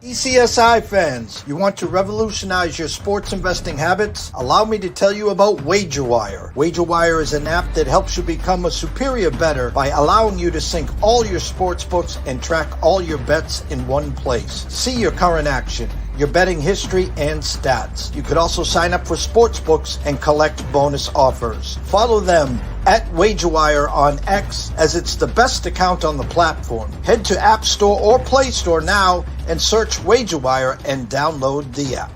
TPCSI fans, you want to revolutionize your sports investing habits? Allow me to tell you about WagerWire. WagerWire is an app that helps you become a superior bettor by allowing you to sync all your sports books and track all your bets in one place. See your current action, your betting history, and stats. You could also sign up for sports books and collect bonus offers. Follow them at WagerWire on X, as it's the best account on the platform. Head to App Store or Play Store now and search WagerWire and download the app.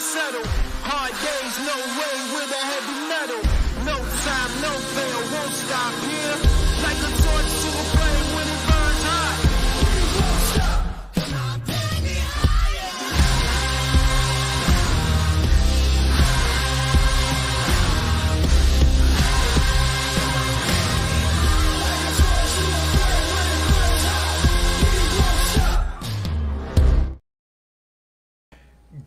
Settle. Hard days, no way with a heavy metal. No time, no fail, won't stop here. Like a torch to a flame when it burns hot. We won't stop, come on, baby, higher. Like a torch to a flame when it burns hot. We won't stop.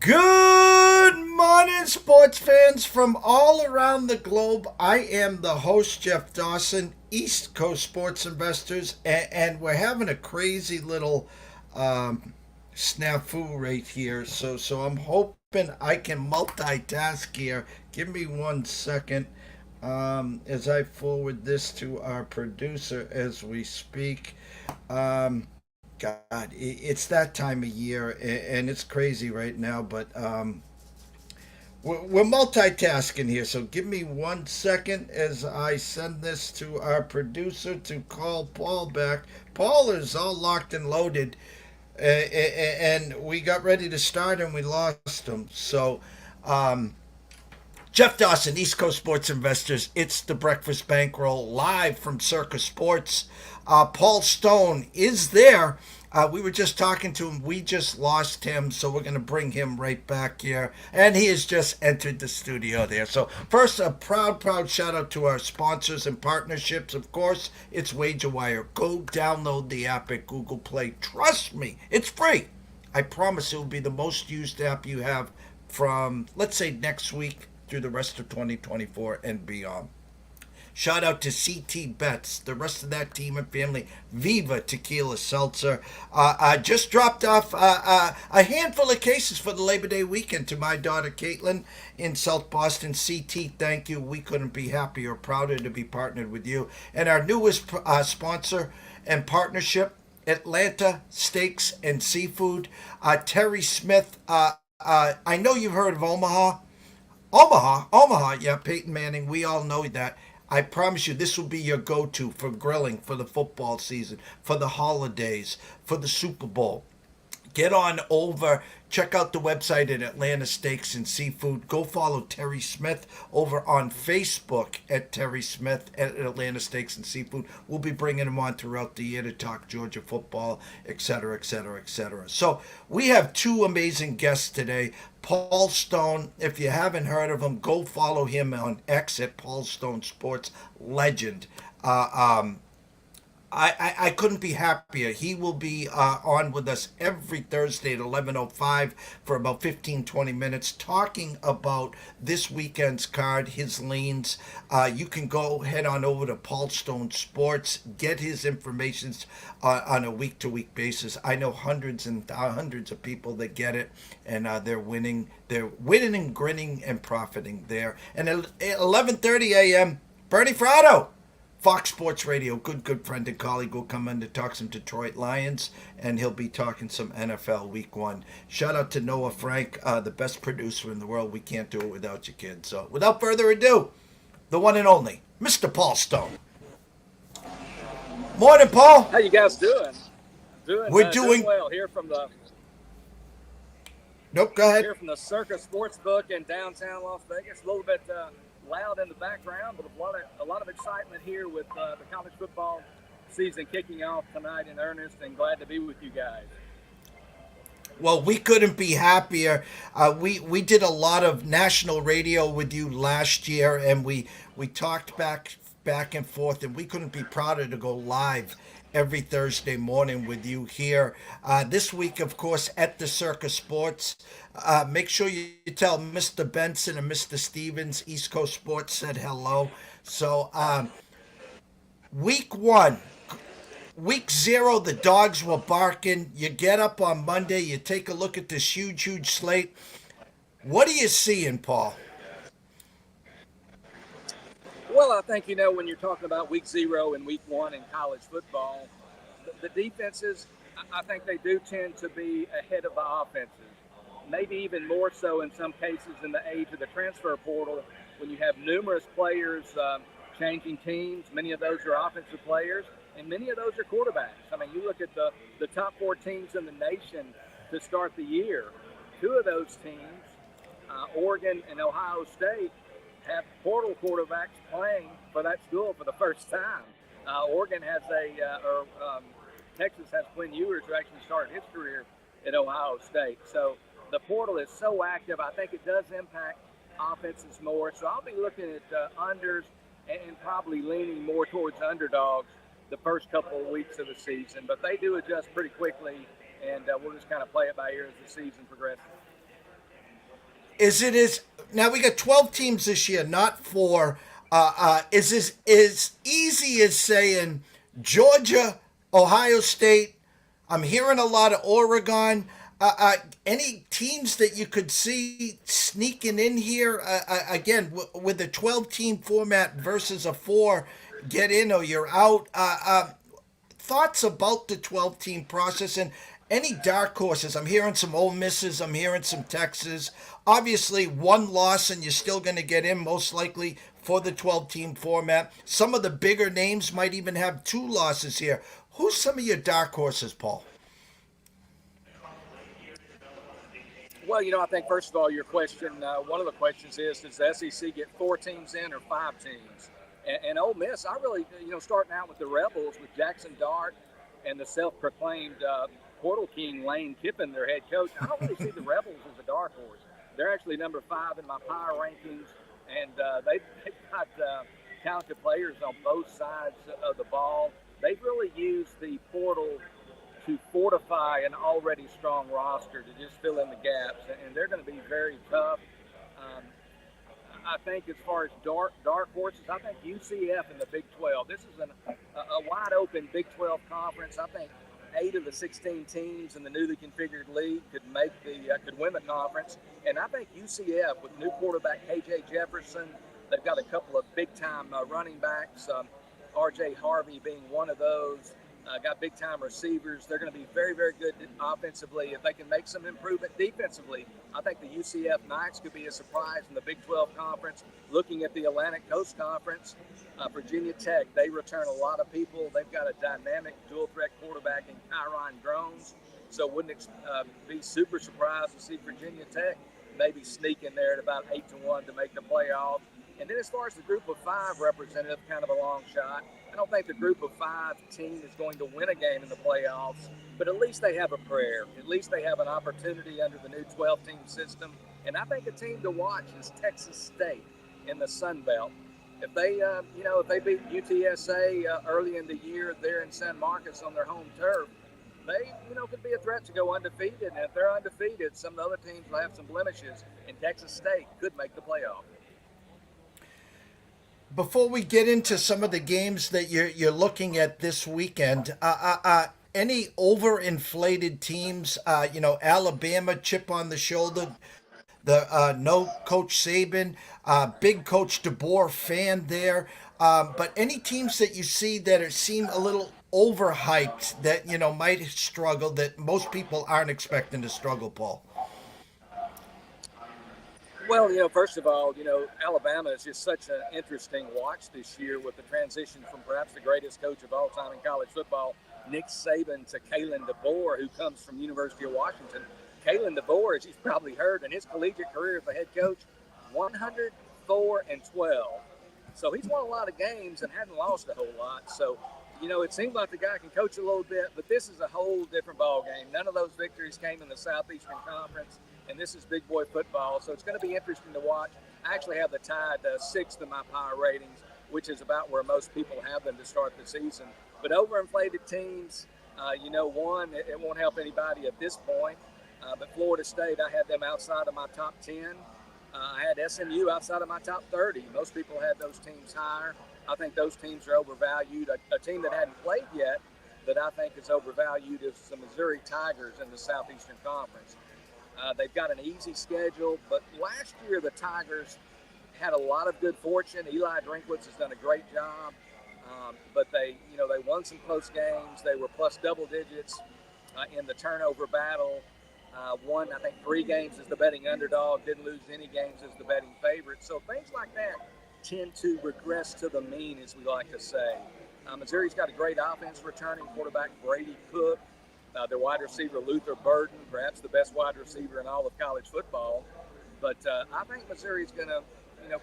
Good morning, sports fans from all around the globe. I am the host, Jeff Dawson, East Coast Sports Investors, and we're having a crazy little snafu right here. So I'm hoping I can multitask here. Give me 1 second as I forward this to our producer as we speak. God, it's that time of year, and it's crazy right now, but we're multitasking here, so give me 1 second as I send this to our producer to call Paul back. Paul is all locked and loaded, and we got ready to start, and we lost him. So, Jeff Dawson, East Coast Sports Investors. It's the Breakfast Bankroll live from Circa Sports. Paul Stone is there. We were just talking to him. We just lost him, so we're going to bring him right back here. And he has just entered the studio there. So first, a proud shout out to our sponsors and partnerships. Of course, it's WagerWire. Go download the app at Google Play. Trust me, it's free. I promise it will be the most used app you have from, let's say, next week through the rest of 2024 and beyond. Shout out to CT Bets, the rest of that team and family. Viva Tequila Seltzer. Just dropped off a handful of cases for the Labor Day weekend to my daughter Caitlin in South Boston. CT, thank you. We couldn't be happier, prouder to be partnered with you. And our newest sponsor and partnership, Atlanta Steaks and Seafood. Terry Smith, I know you've heard of Omaha. Omaha, yeah, Peyton Manning, we all know that. I promise you, this will be your go-to for grilling for the football season, for the holidays, for the Super Bowl. Get on over, check out the website at Atlanta Steaks and Seafood. Go follow Terry Smith over on Facebook at Terry Smith at Atlanta Steaks and Seafood. We'll be bringing him on throughout the year to talk Georgia football, etc., etc., etc. So we have two amazing guests today. Paul Stone, if you haven't heard of him, go follow him on X at Paul Stone Sports, legend. I couldn't be happier. He will be on with us every Thursday at 11:05 for about 15-20 minutes talking about this weekend's card, his leans. You can go head on over to Paul Stone Sports, get his information on a week-to-week basis. I know hundreds and hundreds of people that get it, and they're winning. They're winning and grinning and profiting there. And at 11:30 a.m., Berne Fratto, Fox Sports Radio, good friend and colleague, will come in to talk some Detroit Lions, and he'll be talking some NFL Week 1. Shout out to Noah Frank, the best producer in the world. We can't do it without you, kid. So without further ado, the one and only, Mr. Paul Stone. Morning, Paul. How you guys doing? We're doing well here from the. Nope, go ahead. Here from the Circa Sports Book in downtown Las Vegas. A little bit loud in the background, but a lot of excitement here with the college football season kicking off tonight in earnest, and glad to be with you guys. Well, we couldn't be happier. We did a lot of national radio with you last year, and we talked back and forth, and we couldn't be prouder to go live every Thursday morning with you here. This week, of course, at the Circa Sports. Make sure you tell Mr. Benson and Mr. Stevens, East Coast Sports said hello. So, week one, week zero, the dogs were barking. You get up on Monday, you take a look at this huge slate. What are you seeing, Paul? Well, I think, when you're talking about week zero and week one in college football, the defenses, I think they do tend to be ahead of the offenses. Maybe even more so in some cases in the age of the transfer portal when you have numerous players changing teams. Many of those are offensive players, and many of those are quarterbacks. I mean, you look at the top four teams in the nation to start the year. Two of those teams, Oregon and Ohio State, have portal quarterbacks playing for that school for the first time. Oregon has Texas has Quinn Ewers, who actually started his career at Ohio State. So the portal is so active. I think it does impact offenses more. So I'll be looking at unders and probably leaning more towards underdogs the first couple of weeks of the season. But they do adjust pretty quickly, and we'll just kind of play it by ear as the season progresses. Now we got 12 teams this year, not 4. Is this as easy as saying Georgia, Ohio State? I'm hearing a lot of Oregon. Any teams that you could see sneaking in here? Again, with the 12-team format versus a 4, get in or you're out. Thoughts about the 12-team process and any dark horses? I'm hearing some Ole Misses. I'm hearing some Texas. Obviously, one loss and you're still going to get in most likely for the 12-team format. Some of the bigger names might even have 2 losses here. Who's some of your dark horses, Paul? Well, I think, first of all, your question, one of the questions is, does the SEC get 4 teams in or 5 teams? And Ole Miss, I really, starting out with the Rebels, with Jackson Dart and the self-proclaimed portal king Lane Kiffin, their head coach, I don't really see the Rebels as a dark horse. They're actually number 5 in my power rankings, and they've got talented players on both sides of the ball. They've really used the portal to fortify an already strong roster to just fill in the gaps, and they're going to be very tough. I think as far as dark horses, I think UCF in the Big 12. This is a wide open Big 12 conference. I think 8 of the 16 teams in the newly configured league could win the conference, and I think UCF with new quarterback KJ Jefferson, they've got a couple of big time running backs, RJ Harvey being one of those. Got big time receivers. They're going to be very, very good offensively. If they can make some improvement defensively, I think the UCF Knights could be a surprise in the Big 12 Conference. Looking at the Atlantic Coast Conference, Virginia Tech, they return a lot of people. They've got a dynamic dual threat quarterback in Kyron Drones. So wouldn't be super surprised to see Virginia Tech maybe sneak in there at about 8-1 to make the playoff. And then as far as the group of 5 representative, kind of a long shot. I don't think the group of 5 team is going to win a game in the playoffs, but at least they have a prayer. At least they have an opportunity under the new 12-team system. And I think a team to watch is Texas State in the Sun Belt. If they, if they beat UTSA early in the year there in San Marcos on their home turf, they, could be a threat to go undefeated. And if they're undefeated, some of the other teams will have some blemishes, and Texas State could make the playoff. Before we get into some of the games that you're looking at this weekend, any overinflated teams? Alabama, chip on the shoulder. The no Coach Saban, big Coach DeBoer fan there. But any teams that you see that seem a little overhyped that might struggle that most people aren't expecting to struggle, Paul? Well, first of all, Alabama is just such an interesting watch this year with the transition from perhaps the greatest coach of all time in college football, Nick Saban, to Kalen DeBoer, who comes from University of Washington. Kalen DeBoer, as you've probably heard, in his collegiate career as a head coach, 104-12. So he's won a lot of games and hasn't lost a whole lot. So, it seems like the guy can coach a little bit, but this is a whole different ball game. None of those victories came in the Southeastern Conference, and this is big boy football. So it's going to be interesting to watch. I actually have the Tide 6th in my power ratings, which is about where most people have them to start the season. But overinflated teams, one, it won't help anybody at this point. But Florida State, I had them outside of my top 10. I had SMU outside of my top 30. Most people had those teams higher. I think those teams are overvalued. A team that hadn't played yet that I think is overvalued is the Missouri Tigers in the Southeastern Conference. They've got an easy schedule, but last year the Tigers had a lot of good fortune. Eli Drinkwitz has done a great job, but they won some close games. They were plus double digits in the turnover battle. Won, I think, 3 games as the betting underdog. Didn't lose any games as the betting favorite. So things like that tend to regress to the mean, as we like to say. Missouri's got a great offense returning. Quarterback Brady Cook. Their wide receiver Luther Burden, perhaps the best wide receiver in all of college football. But I think Missouri's going to,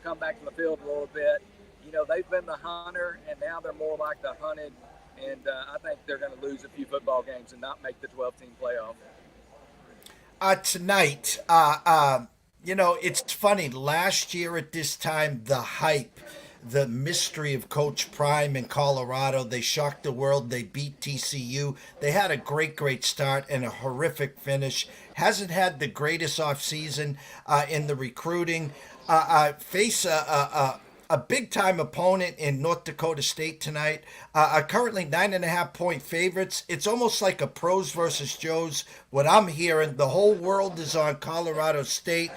come back to the field a little bit. They've been the hunter, and now they're more like the hunted. And I think they're going to lose a few football games and not make the 12-team playoff. Tonight, it's funny. Last year at this time, the hype, the mystery of Coach Prime in Colorado, they shocked the world. They beat TCU. They had a great start and a horrific finish. Hasn't had the greatest offseason in the recruiting. Face a big-time opponent in North Dakota State tonight. Are currently 9.5-point favorites. It's almost like a pros versus Joes. What I'm hearing, the whole world is on Colorado State,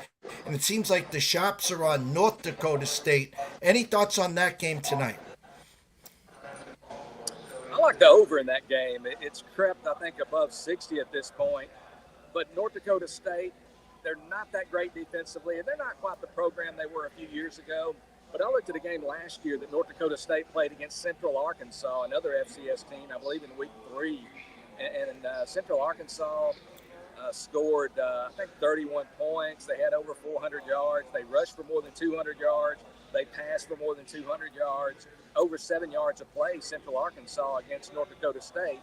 and it seems like the shops are on North Dakota State. Any thoughts on that game tonight? I like the over in that game. It's crept, I think, above 60 at this point. But North Dakota State, they're not that great defensively, and they're not quite the program they were a few years ago. But I looked at a game last year that North Dakota State played against Central Arkansas, another FCS team, I believe in week 3. And Central Arkansas scored, I think, 31 points. They had over 400 yards. They rushed for more than 200 yards. They passed for more than 200 yards. Over 7 yards a play, Central Arkansas against North Dakota State.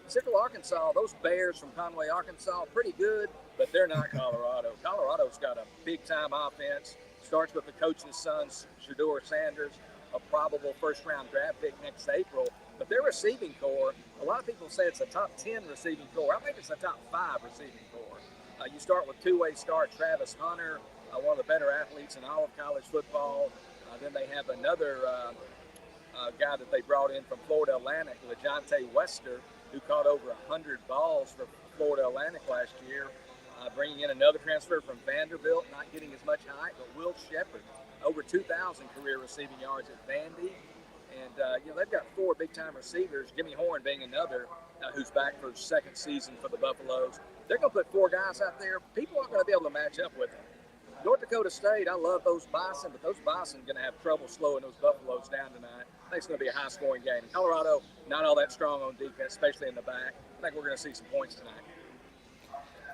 Central Arkansas, those Bears from Conway, Arkansas, pretty good, but they're not Colorado. Colorado's got a big-time offense. Starts with the coach's son, Shedeur Sanders, a probable first-round draft pick next April. But their receiving core, a lot of people say it's a top 10 receiving core. I think it's a top 5 receiving core. You start with two-way star Travis Hunter, one of the better athletes in all of college football. Then they have another guy that they brought in from Florida Atlantic, LeJontay Wester, who caught over 100 balls for Florida Atlantic last year. Bringing in another transfer from Vanderbilt, not getting as much height, but Will Shepard, over 2,000 career receiving yards at Vandy. And, they've got 4 big-time receivers, Jimmy Horn being another who's back for his second season for the Buffaloes. They're going to put 4 guys out there. People aren't going to be able to match up with them. North Dakota State, I love those Bison, but those Bison are going to have trouble slowing those Buffaloes down tonight. I think it's going to be a high-scoring game. Colorado, not all that strong on defense, especially in the back. I think we're going to see some points tonight.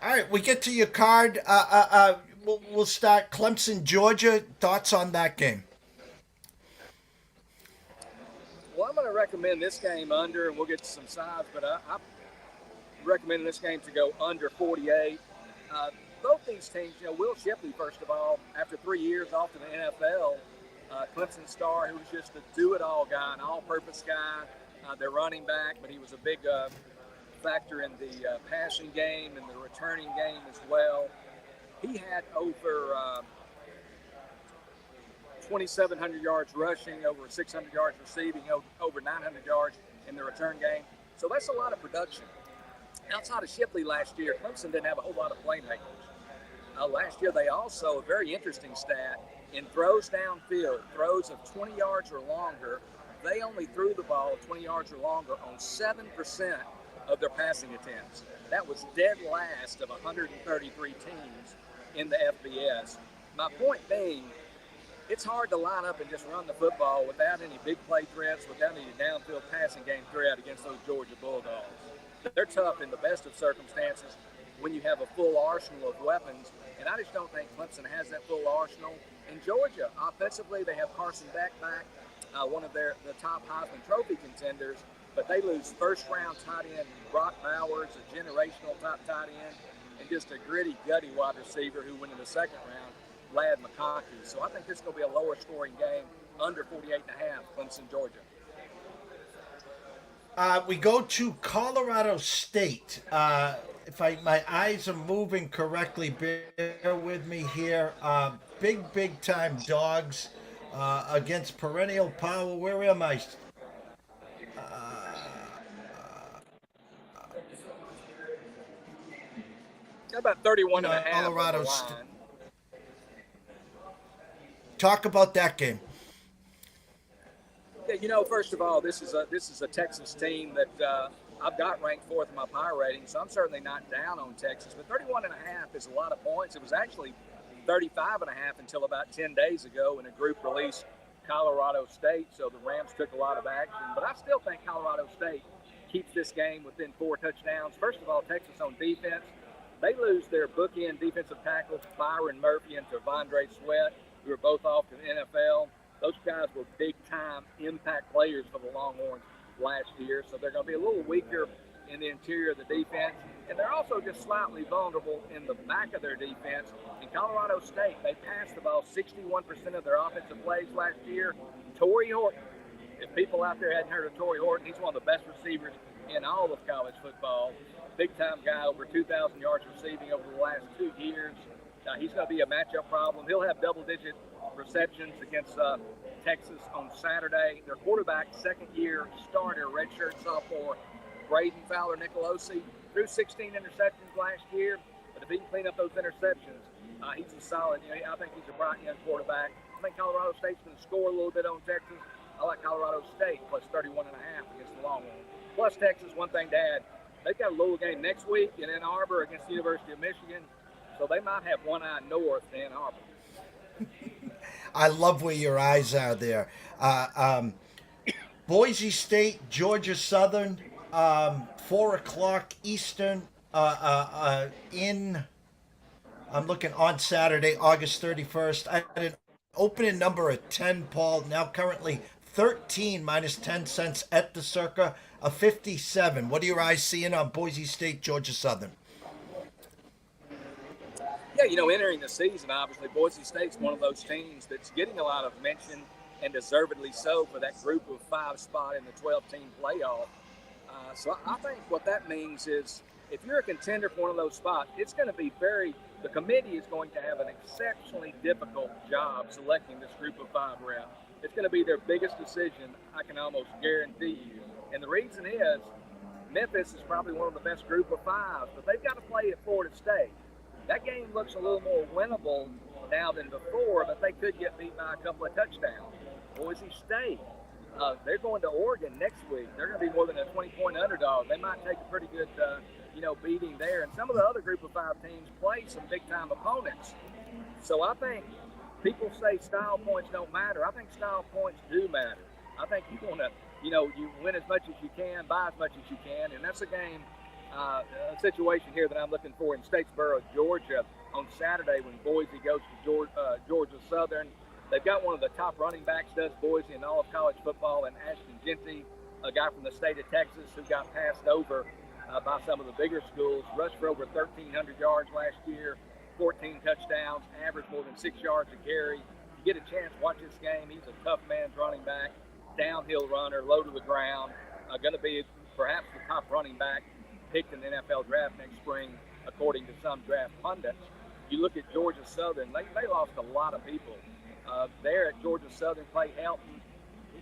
All right, we get to your card. We'll start Clemson, Georgia. Thoughts on that game? Well, I'm going to recommend this game under, and we'll get to some sides, but I'm recommending this game to go under 48. Both these teams, Will Shipley, first of all, after 3 years off to the NFL, Clemson star, who was just a do-it-all guy, an all-purpose guy, their running back, but he was a big factor in the passing game and the returning game as well. He had over 2,700 yards rushing, over 600 yards receiving, over 900 yards in the return game. So that's a lot of production. Outside of Shipley last year, Clemson didn't have a whole lot of playmakers. Last year, they also, a very interesting stat, in throws downfield, throws of 20 yards or longer, they only threw the ball 20 yards or longer on 7% of their passing attempts. That was dead last of 133 teams in the FBS. My point being, it's hard to line up and just run the football without any big play threats, without any downfield passing game threat against those Georgia Bulldogs. They're tough in the best of circumstances when you have a full arsenal of weapons, and I just don't think Clemson has that full arsenal. In Georgia, offensively, they have Carson Beck back, one of the top Heisman Trophy contenders, but they lose first-round tight end Brock Bowers, a generational top tight end, and just a gritty, gutty wide receiver who went in the second round, Lad McConkey. So I think this is going to be a lower-scoring game, under 48.5, Clemson, Georgia. We go to Colorado State. If my eyes are moving correctly, bear with me here. Big time dogs against perennial power. Where am I? Got about 31 and a half on the Colorado. line. Talk about that game. Yeah, first of all, this is a Texas team that I've got ranked fourth in my power rating, so I'm certainly not down on Texas. But 31 and a half is a lot of points. It was actually 35 and a half until about 10 days ago when a group released Colorado State, so the Rams took a lot of action. But I still think Colorado State keeps this game within 4 touchdowns. First of all, Texas on defense. They lose their bookend defensive tackles, Byron Murphy and Tavondre Sweat, who are both off to the NFL. Those guys were big-time impact players for the Longhorns last year, so they're going to be a little weaker in the interior of the defense. And they're also just slightly vulnerable in the back of their defense. In Colorado State, they passed the ball 61% of their offensive plays last year. Torrey Horton, if people out there hadn't heard of Torrey Horton, he's one of the best receivers in all of college football. Big-time guy, over 2,000 yards receiving over the last 2 years. He's going to be a matchup problem. He'll have double-digit receptions against Texas on Saturday. Their quarterback, second-year starter, redshirt sophomore, Brady Nicolosi, threw 16 interceptions last year. But if he can clean up those interceptions, he's a solid. I think he's a bright young quarterback. I think Colorado State's going to score a little bit on Texas. I like Colorado State plus 31.5 against the Longhorns. Plus Texas, one thing to add, they've got a little game next week in Ann Arbor against the University of Michigan. So they might have one eye north to Ann Arbor. I love where your eyes are there. Boise State, Georgia Southern, 4 o'clock Eastern I'm looking on Saturday, August 31st. I had an opening number of 10, Paul, now currently 13 minus 10 cents at the Circa, a 57. What are your eyes seeing on Boise State, Georgia Southern? Yeah, entering the season, obviously, Boise State's one of those teams that's getting a lot of mention, and deservedly so, for that group of 5 spot in the 12-team playoff. So I think what that means is if you're a contender for one of those spots, it's going to be the committee is going to have an exceptionally difficult job selecting this group of 5 reps. It's going to be their biggest decision, I can almost guarantee you. And the reason is Memphis is probably one of the best group of 5, but they've got to play at Florida State. That game looks a little more winnable now than before, but they could get beat by a couple of touchdowns. Boise State, they're going to Oregon next week. They're going to be more than a 20-point underdog. They might take a pretty good, beating there. And some of the other group of 5 teams play some big-time opponents. So I think people say style points don't matter. I think style points do matter. I think you want to, you win as much as you can, buy as much as you can, and that's a game. A situation here that I'm looking for in Statesboro, Georgia, on Saturday when Boise goes to Georgia Southern. They've got one of the top running backs, does Boise, in all of college football, and Ashton Genty, a guy from the state of Texas who got passed over by some of the bigger schools, rushed for over 1,300 yards last year, 14 touchdowns, averaged more than 6 yards a carry. If you get a chance, watch this game. He's a tough man's running back, downhill runner, low to the ground, going to be perhaps the top running back picked in the NFL draft next spring, according to some draft pundits. You look at Georgia Southern, they lost a lot of people. There at Georgia Southern, Clay Helton,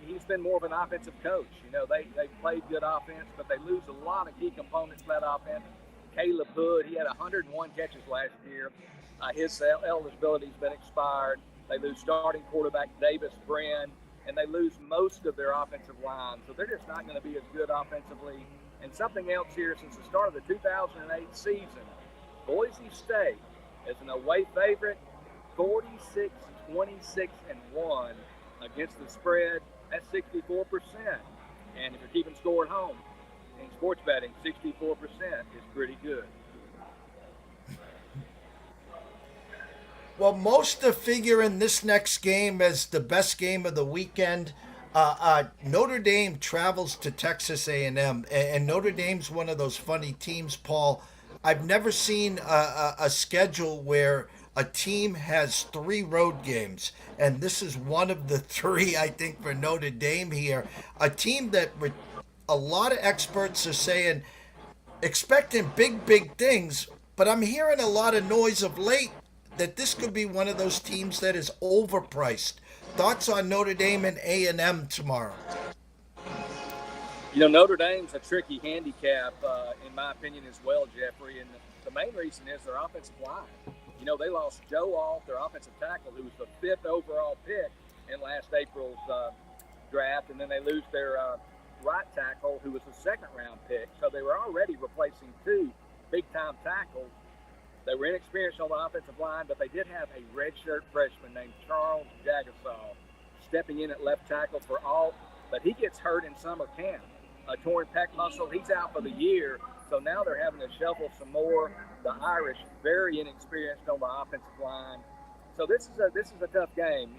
he's been more of an offensive coach. They played good offense, but they lose a lot of key components to that offense. Caleb Hood, he had 101 catches last year. His eligibility's been expired. They lose starting quarterback Davis Brin, and they lose most of their offensive line. So they're just not going to be as good offensively. And something else here, since the start of the 2008 season, Boise State is an away favorite, 46, 26, and 1 against the spread. That's 64%. And if you're keeping score at home, in sports betting, 64% is pretty good. Well, most are figuring this next game as the best game of the weekend. Notre Dame travels to Texas A&M, and Notre Dame's one of those funny teams, Paul. I've never seen a schedule where a team has 3 road games, and this is one of the 3, I think, for Notre Dame here. A team that a lot of experts are saying expecting big things, but I'm hearing a lot of noise of late that this could be one of those teams that is overpriced. Thoughts on Notre Dame and A&M tomorrow? Notre Dame's a tricky handicap, in my opinion, as well, Jeffrey. And the main reason is their offensive line. They lost Joe Alt, their offensive tackle, who was the 5th overall pick in last April's draft, and then they lose their right tackle, who was a 2nd-round pick. So they were already replacing 2 big-time tackles. They were inexperienced on the offensive line, but they did have a redshirt freshman named Charles Geiger stepping in at left tackle for Alt, but he gets hurt in summer camp. A torn pec muscle, he's out for the year, so now they're having to shuffle some more. The Irish, very inexperienced on the offensive line. So this is a tough game.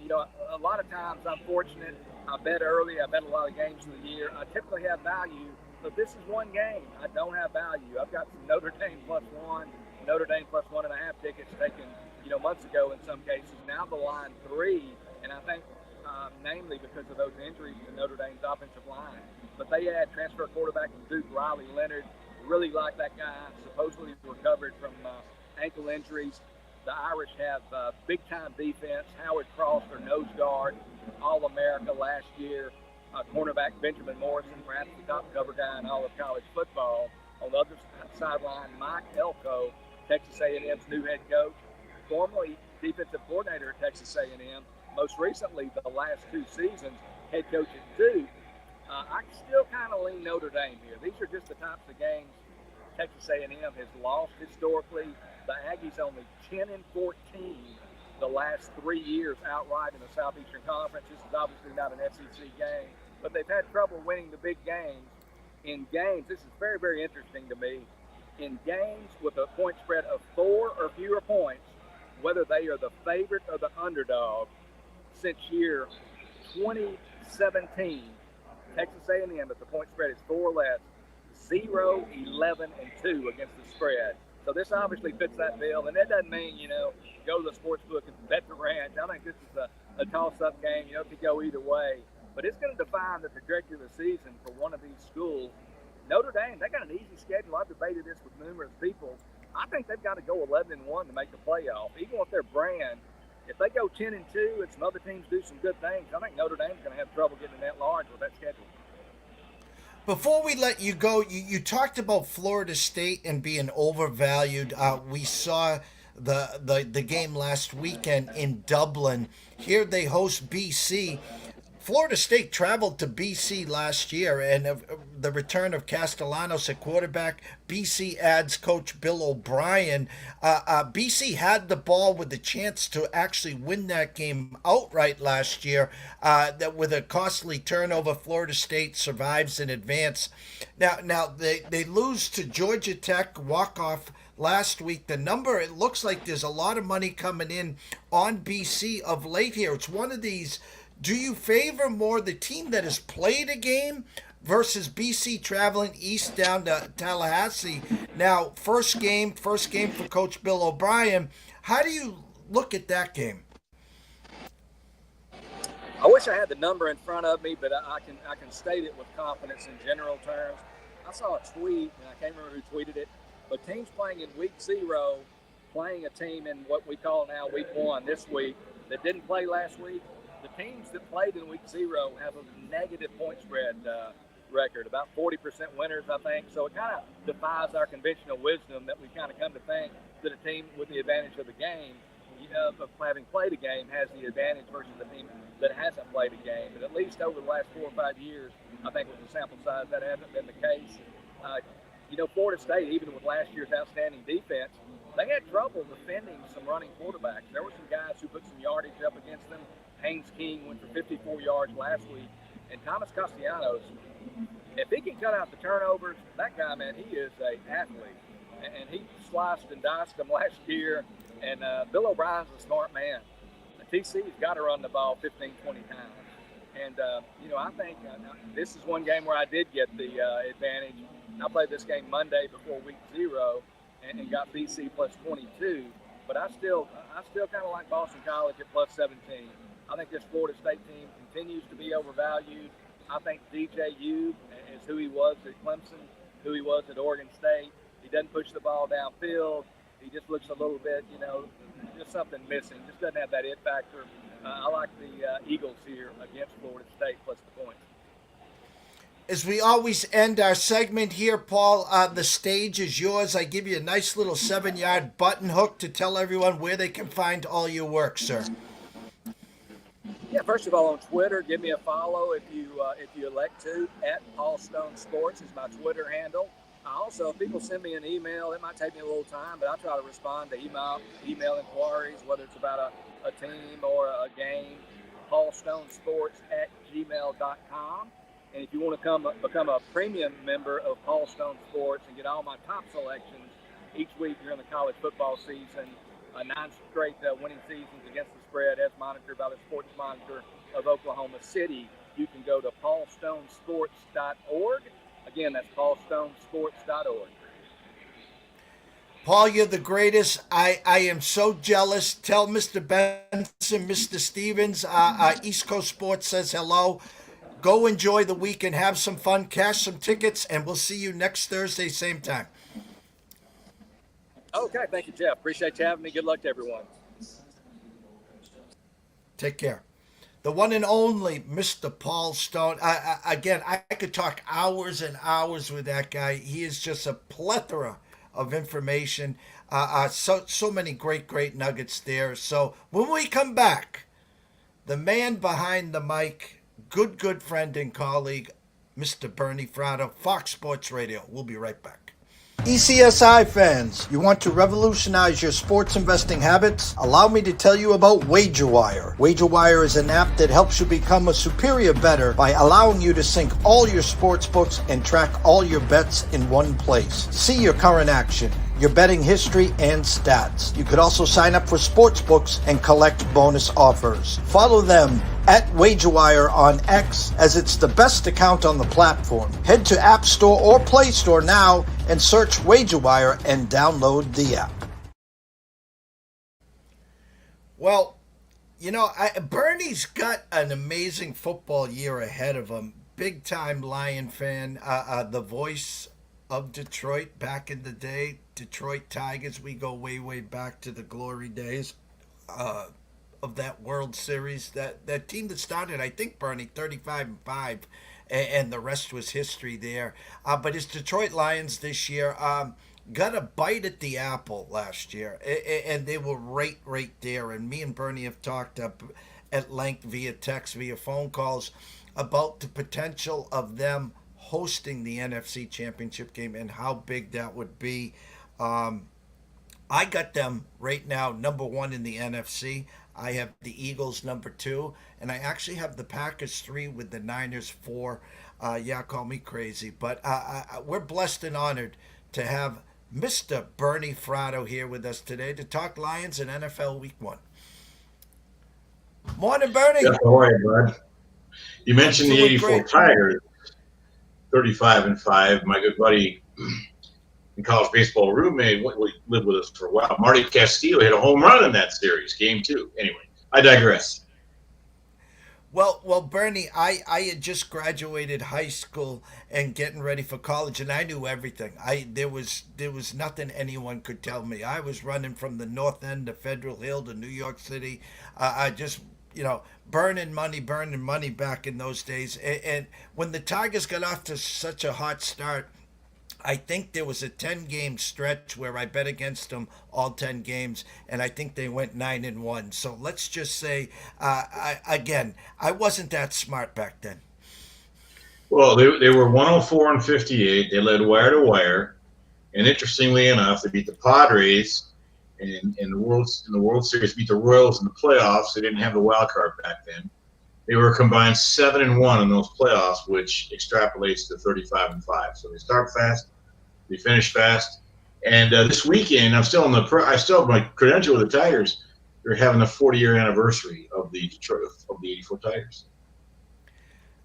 A lot of times I'm fortunate. I bet early. I bet a lot of games of the year. I typically have value, but this is one game. I don't have value. I've got some Notre Dame +1, Notre Dame +1.5 tickets taken, months ago in some cases. Now the line 3, and I think namely because of those injuries to Notre Dame's offensive line. But they had transfer quarterback from Duke, Riley Leonard. Really like that guy. Supposedly recovered from ankle injuries. The Irish have big-time defense. Howard Cross, their nose guard, All-America last year. Cornerback Benjamin Morrison, perhaps the top cover guy in all of college football. On the other sideline, Mike Elko, Texas A&M's new head coach, formerly defensive coordinator at Texas A&M. Most recently, the last 2 seasons, head coach at Duke. I still kind of lean Notre Dame here. These are just the types of games Texas A&M has lost historically. The Aggies only 10-14 the last 3 years outright in the Southeastern Conference. This is obviously not an SEC game, but they've had trouble winning the big games. In games, this is very, very interesting to me. In games with a point spread of 4 or fewer points, whether they are the favorite or the underdog, since year 2017, Texas A&M, if the point spread is 4 or less, 0, 11, and 2 against the spread. So this obviously fits that bill, and that doesn't mean, go to the sports book and bet the ranch. I think this is a toss-up game. It could go either way. But it's going to define the trajectory of the season for one of these schools. Notre Dame, they got an easy schedule. I've debated this with numerous people. I think they've got to go 11-1 to make the playoff. Even with their brand, if they go 10-2 and some other teams do some good things, I think Notre Dame's going to have trouble getting that large with that schedule. Before we let you go, you talked about Florida State and being overvalued. We saw the game last weekend in Dublin. Here they host BC. Florida State traveled to BC last year, and the return of Castellanos at quarterback, BC adds coach Bill O'Brien. BC had the ball with the chance to actually win that game outright last year. That with a costly turnover, Florida State survives in advance. Now they lose to Georgia Tech, walk-off last week. The number, it looks like there's a lot of money coming in on BC of late here. It's one of these. Do you favor more the team that has played a game versus BC traveling east down to Tallahassee? Now, first game for Coach Bill O'Brien. How do you look at that game? I wish I had the number in front of me, but I can state it with confidence in general terms. I saw a tweet, and I can't remember who tweeted it, but teams playing in week 0, playing a team in what we call now week 1 this week that didn't play last week. The teams that played in week 0 have a negative point spread record, about 40% winners, I think. So it kind of defies our conventional wisdom that we kind of come to think that a team with the advantage of the game, of having played a game, has the advantage versus a team that hasn't played a game. But at least over the last 4 or 5 years, I think with the sample size, that hasn't been the case. Florida State, even with last year's outstanding defense, they had trouble defending some running quarterbacks. There were some guys who put some yardage up against them. Haynes King went for 54 yards last week. And Thomas Castellanos, if he can cut out the turnovers, that guy, man, he is an athlete. And he sliced and diced them last year. And Bill O'Brien's a smart man. TC's got to run the ball 15, 20 times. And, I think this is one game where I did get the advantage. I played this game Monday before week 0 and got BC +22. But I still kind of like Boston College at +17. I think this Florida State team continues to be overvalued. I think DJU is who he was at Clemson, who he was at Oregon State. He doesn't push the ball downfield. He just looks a little bit, just something missing. Just doesn't have that it factor. I like the Eagles here against Florida State plus the points. As we always end our segment here, Paul, the stage is yours. I give you a nice little 7-yard button hook to tell everyone where they can find all your work, sir. Yeah, first of all, on Twitter, give me a follow if you elect to. At Paul Stone Sports is my Twitter handle. Also, if people send me an email, it might take me a little time, but I try to respond to email inquiries, whether it's about a team or a game. paulstonesports@gmail.com. And if you want to become a premium member of Paul Stone Sports and get all my top selections each week during the college football season, 9 straight winning seasons against the spread as monitored by the Sports Monitor of Oklahoma City, you can go to paulstonesports.org. Again, that's paulstonesports.org. Paul, you're the greatest. I am so jealous. Tell Mr. Benson, Mr. Stevens, East Coast Sports says hello. Go enjoy the week and have some fun. Cash some tickets, and we'll see you next Thursday, same time. Okay, thank you, Jeff. Appreciate you having me. Good luck to everyone. Take care. The one and only Mr. Paul Stone. Again, I could talk hours and hours with that guy. He is just a plethora of information. So many great nuggets there. So when we come back, the man behind the mic, good friend and colleague, Mr. Berne Fratto, Fox Sports Radio. We'll be right back. ECSI fans, you want to revolutionize your sports investing habits? Allow me to tell you about WagerWire. WagerWire is an app that helps you become a superior bettor by allowing you to sync all your sports books and track all your bets in one place. See your current action, your betting history, and stats. You could also sign up for sports books and collect bonus offers. Follow them at WagerWire on X, as it's the best account on the platform. Head to App Store or Play Store now and search WagerWire and download the app. Well, Bernie's got an amazing football year ahead of him. Big time Lion fan, the voice of Detroit back in the day. Detroit Tigers, we go way back to the glory days of that World Series. That team that started, I think, Bernie, 35-5, and the rest was history there. But his Detroit Lions this year got a bite at the apple last year, and they were right there. And me and Bernie have talked at length via text, via phone calls, about the potential of them hosting the NFC Championship game and how big that would be. I got them right now number 1 in the NFC. I have the Eagles number 2, and I actually have the Packers 3 with the Niners 4. Call me crazy, but we're blessed and honored to have Mr. Berne Fratto here with us today to talk Lions and NFL Week 1. Morning, Bernie. Yeah, how are you, bud? You mentioned the 84 Tigers, 35-5. My good buddy and college baseball roommate lived with us for a while, Marty Castillo, hit a home run in that series, game 2. Anyway, I digress. Well, Bernie, I had just graduated high school and getting ready for college, and I knew everything. There was nothing anyone could tell me. I was running from the north end of Federal Hill to New York City. I just, burning money back in those days. And when the Tigers got off to such a hot start, I think there was a 10-game stretch where I bet against them all 10 games, and I think they went 9-1. So let's just say, I wasn't that smart back then. Well, they were 104-58. They led wire to wire, and interestingly enough, they beat the Padres in the World Series, beat the Royals in the playoffs. They didn't have the wild card back then. They were combined 7-1 in those playoffs, which extrapolates to 35-5. So they start fast, they finish fast, and this weekend I still have my credential with the Tigers. They're having the 40-year anniversary of the 84 Tigers.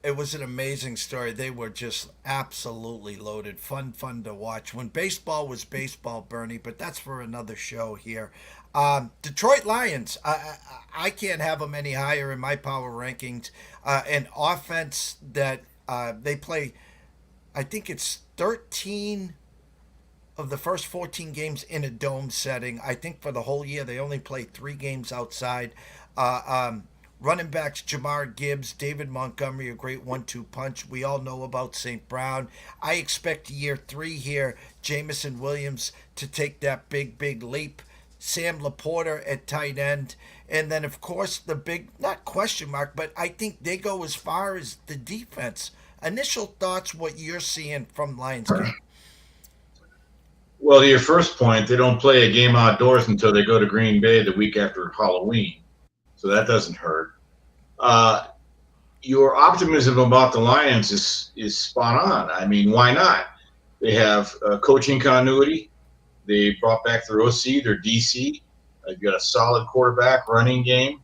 It was an amazing story. They were just absolutely loaded. Fun to watch. When baseball was baseball, Bernie, but that's for another show here. Detroit Lions, I can't have them any higher in my power rankings. An offense that They play, I think it's 13 of the first 14 games in a dome setting. I think for the whole year they only play 3 games outside. Uh, um, Running backs Jamar Gibbs, David Montgomery, a great 1-2 punch. We all know about St. Brown. I expect year 3 here, Jamison Williams to take that big leap. Sam Laporta at tight end. And then, of course, the big, not question mark, but I think they go as far as the defense. Initial thoughts, what you're seeing from Lionsgate? Well, to your first point, they don't play a game outdoors until they go to Green Bay the week after Halloween, so that doesn't hurt. Your optimism about the Lions is spot on. I mean, why not? They have coaching continuity. They brought back their OC, their DC. They've got a solid quarterback running game.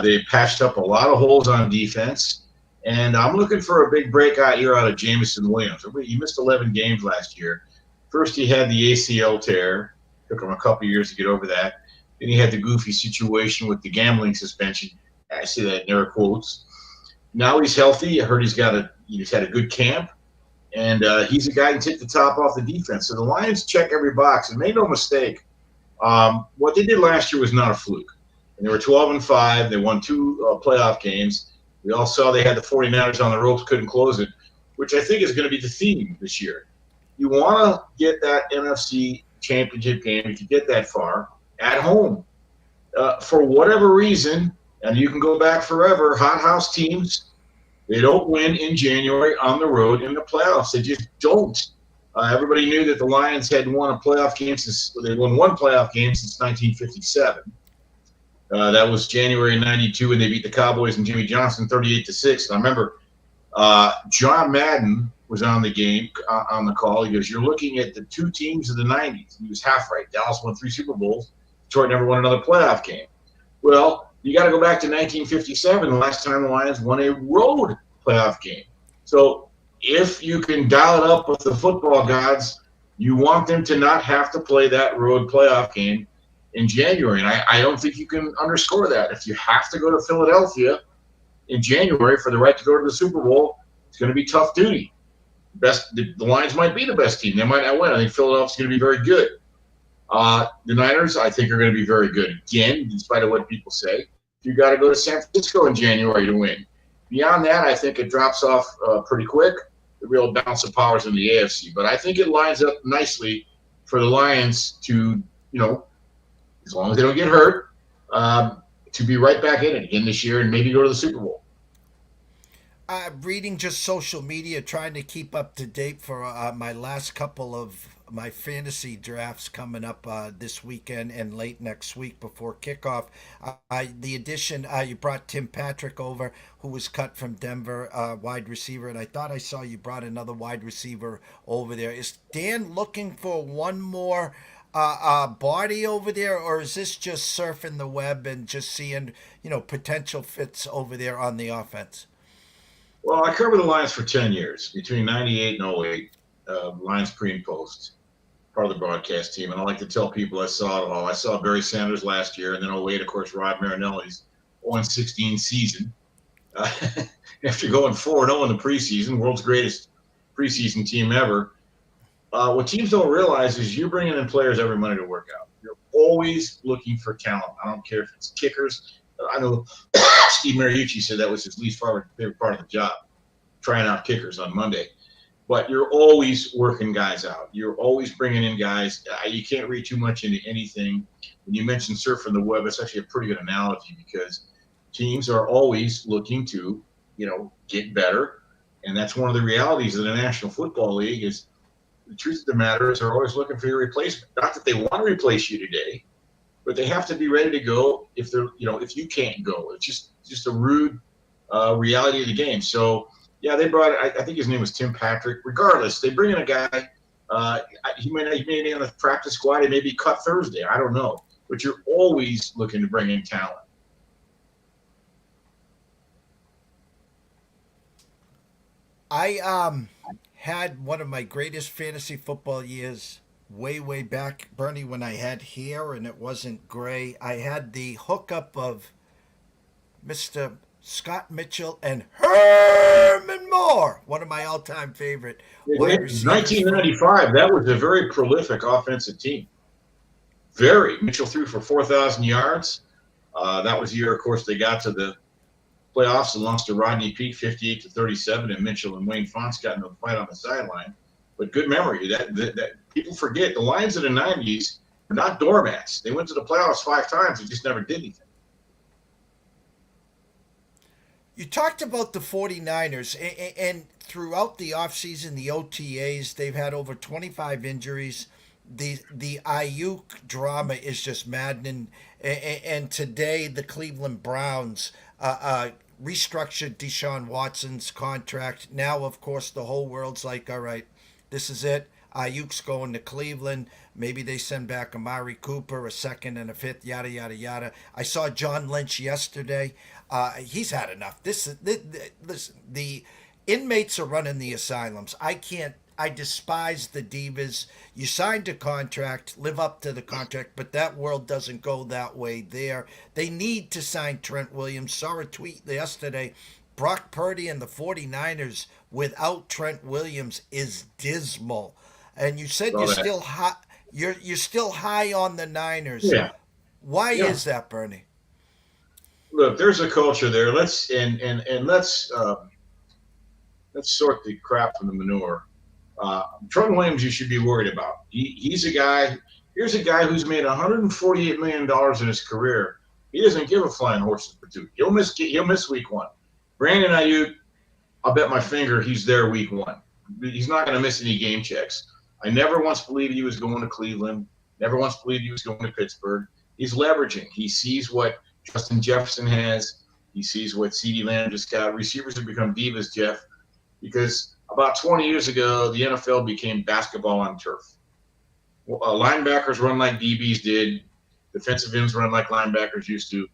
They patched up a lot of holes on defense. And I'm looking for a big breakout year out of Jamison Williams. He missed 11 games last year. First, he had the ACL tear. Took him a couple years to get over that. Then he had the goofy situation with the gambling suspension. I say that in air quotes. Now he's healthy. I heard he's had a good camp. And he's a guy who can take the top off the defense. So the Lions check every box. And make no mistake, what they did last year was not a fluke. And they were 12-5. They won 2 playoff games. We all saw they had the 49ers on the ropes, couldn't close it, which I think is going to be the theme this year. You want to get that NFC championship game, if you get that far, at home. For whatever reason, and you can go back forever, hot house teams, they don't win in January on the road in the playoffs. They just don't. Everybody knew that the Lions hadn't won a playoff game they won 1 playoff game since 1957. That was January '92 when they beat the Cowboys and Jimmy Johnson 38-6. And I remember John Madden was on the game, on the call. He goes, "You're looking at the 2 teams of the '90s." He was half right. Dallas won 3 Super Bowls. Detroit never won another playoff game. Well, you got to go back to 1957, the last time the Lions won a road playoff game. So if you can dial it up with the football gods, you want them to not have to play that road playoff game in January. And I don't think you can underscore that. If you have to go to Philadelphia in January for the right to go to the Super Bowl, it's going to be tough duty. The Lions might be the best team. They might not win. I think Philadelphia's going to be very good. The Niners, I think, are going to be very good again, in spite of what people say. You got to go to San Francisco in January to win. Beyond that, I think it drops off pretty quick. The real balance of powers in the AFC. But I think it lines up nicely for the Lions to, as long as they don't get hurt, to be right back in it again this year and maybe go to the Super Bowl. Reading just social media, trying to keep up to date for my last couple of my fantasy drafts coming up this weekend and late next week before kickoff. The addition, you brought Tim Patrick over, who was cut from Denver, wide receiver, and I thought I saw you brought another wide receiver over there. Is Dan looking for one more body over there, or is this just surfing the web and just seeing, potential fits over there on the offense? Well, I covered the Lions for 10 years, between 98 and 08, Lions pre and post, part of the broadcast team. And I like to tell people I saw it all. I saw Barry Sanders last year, and then 08, of course, Rod Marinelli's 0-16 season. After going 4-0 in the preseason, world's greatest preseason team ever. What teams don't realize is you're bringing in players every Monday to work out. You're always looking for talent. I don't care if it's kickers. I know Steve Mariucci said that was his least favorite part of the job, trying out kickers on Monday. But you're always working guys out. You're always bringing in guys. You can't read too much into anything. When you mentioned surfing the web, it's actually a pretty good analogy because teams are always looking to, get better. And that's one of the realities of the National Football League is the truth of the matter is they're always looking for your replacement. Not that they want to replace you today, but they have to be ready to go if they're, if you can't go. It's just a rude reality of the game. So, yeah, they brought, I think his name was Tim Patrick. Regardless, they bring in a guy. He may be on the practice squad. He may be cut Thursday. I don't know. But you're always looking to bring in talent. I had one of my greatest fantasy football years way back, Bernie, when I had hair and it wasn't gray. I had the hookup of Mr. Scott Mitchell and Herman Moore, one of my all-time favorite wide receivers. 1995, that was a very prolific offensive team. Very. Mitchell threw for 4,000 yards. That was the year, of course, they got to the playoffs and lost to Rodney Peete 58-37, and Mitchell and Wayne Fonts got into a fight on the sideline. But good memory. That people forget the Lions of the 90s were not doormats. They went to the playoffs 5 times and just never did anything. You talked about the 49ers, and throughout the offseason, the OTAs, they've had over 25 injuries. The Ayuk drama is just maddening. And today, the Cleveland Browns restructured Deshaun Watson's contract. Now, of course, the whole world's like, all right, this is it. Ayuk's going to Cleveland. Maybe they send back Amari Cooper, a second and a fifth, yada, yada, yada. I saw John Lynch yesterday. He's had enough. Listen, the inmates are running the asylums. I despise the divas. You signed a contract, live up to the contract, but that world doesn't go that way there. They need to sign Trent Williams. Saw a tweet yesterday. Brock Purdy and the 49ers without Trent Williams is dismal. And you said you're still high. You're still high on the Niners. Yeah. Why is that, Bernie? Look, there's a culture there. Let's sort the crap from the manure. Trent Williams, you should be worried about. He's a guy. Here's a guy who's made $148 million in his career. He doesn't give a flying horse's pursuit. He'll miss week 1. Brandon Ayuk, I'll bet my finger he's there week 1. He's not going to miss any game checks. I never once believed he was going to Cleveland. Never once believed he was going to Pittsburgh. He's leveraging. He sees what Justin Jefferson has. He sees what CeeDee Lamb just got. Receivers have become divas, Jeff, because about 20 years ago, the NFL became basketball on turf. Linebackers run like DBs did. Defensive ends run like linebackers used to.